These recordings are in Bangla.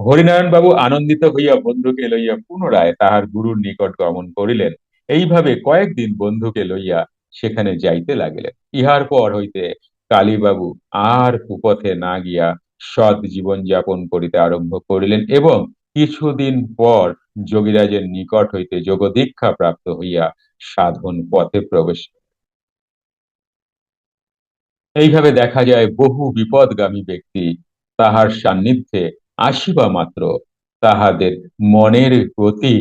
হরিনারায়ণ বাবু আনন্দিত হইয়া বন্ধুকে লইয়া পুনরায় তাহার গুরুর নিকট গমন করিলেন। এইভাবে কয়েকদিন বন্ধুকে লইয়া সেখানে যাইতে লাগিলেন। ইহার পর হইতে কালীবাবু আর কুপথে না গিয়া সৎ জীবন যাপন করিতে আরম্ভ করিলেন এবং কিছুদিন পর যোগীরাজের নিকট হইতে যোগদীক্ষা প্রাপ্ত হইয়া সাধন পথে প্রবেশ। এইভাবে দেখা যায় বহু বিপদগামী ব্যক্তি তাহার সান্নিধ্যে আসিবা মাত্র তাহাদের মনের গতি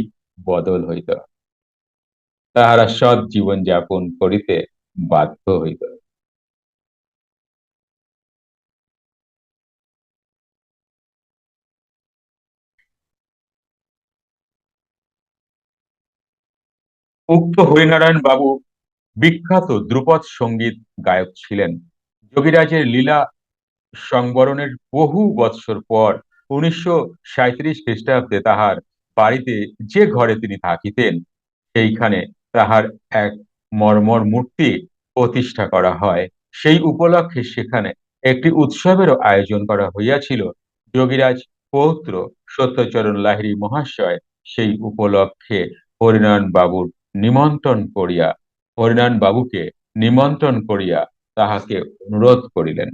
বদল হইত, তাহারা সৎ জীবন যাপন করিতে বাধ্য হইত। উক্ত হরিনারায়ণ বাবু বিখ্যাত ধ্রুপদ সঙ্গীত গায়ক ছিলেন। যোগীরাজের লীলা সংবরণের বহু বৎসর পর 1937 খ্রিস্টাব্দে তাহার বাড়িতে যে ঘরে তিনি থাকিতেন সেইখানে তাহার এক মর্মর মূর্তি প্রতিষ্ঠা করা হয়। সেই উপলক্ষে সেখানে একটি উৎসবেরও আয়োজন করা হইয়াছিল। যোগীরাজ পৌত্র সত্যচরণ লাহিড়ী মহাশয় সেই উপলক্ষে হরিনারায়ণ বাবুর নিমন্ত্রণ করিয়া হরিনারায়ণ বাবুকে নিমন্ত্রণ করিয়া তাহাকে অনুরোধ করিলেন।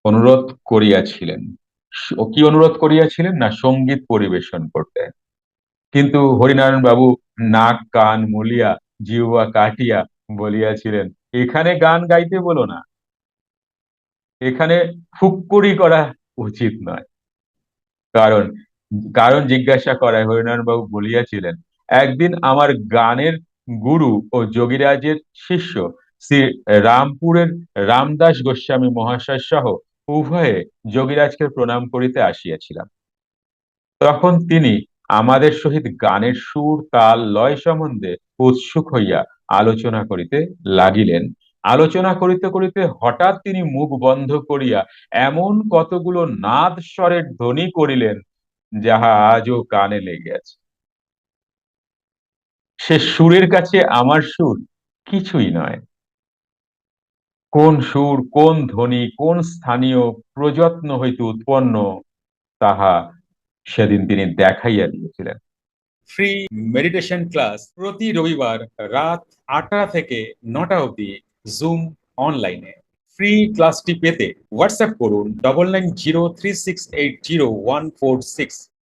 অনুরোধ করিয়াছিলেন। কি অনুরোধ করিয়াছিলেন? না, সঙ্গীত পরিবেশন করতে। কিন্তু হরিনারায়ণ বাবু নাক কান মলিয়া জিহ্বা কাটিয়া বলিয়াছিলেন, এখানে গান গাইতে বলো না, এখানে ফুক্কড়ি করা উচিত নয়। কারণ কারণ জিজ্ঞাসা করায় হরিনারায়ণ বাবু বলিয়াছিলেন, একদিন আমার গানের গুরু ও যোগীরাজের শিষ্য শ্রী রামপুরের রামদাস গোস্বামী মহাশয় সহ উভয়ে যোগীরাজকে প্রণাম করিতে আসিয়াছিলাম। তখন তিনি আমাদের সহিত গানের সুর তাল লয় সম্বন্ধে উৎসুক হইয়া আলোচনা করিতে লাগিলেন। আলোচনা করিতে করিতে হঠাৎ তিনি মুখ বন্ধ করিয়া এমন কতগুলো নাদ স্বরের ধ্বনি করিলেন যাহা আজও কানে লেগে আছে। সে সুরের কাছে আমার সুর কিছুই নয়। কোন সুর, কোন ধ্বনি, কোন স্থানীয় প্রযত্ন হইতে উৎপন্ন, তাহা সেদিন তিনি দেখাইয়া দিয়েছিলেন। ফ্রি মেডিটেশন ক্লাস প্রতি রবিবার রাত 8টা থেকে 9টা অবধি জুম অনলাইনে। ফ্রি ক্লাসটি পেতে হোয়াটসঅ্যাপ করুন 9903680146।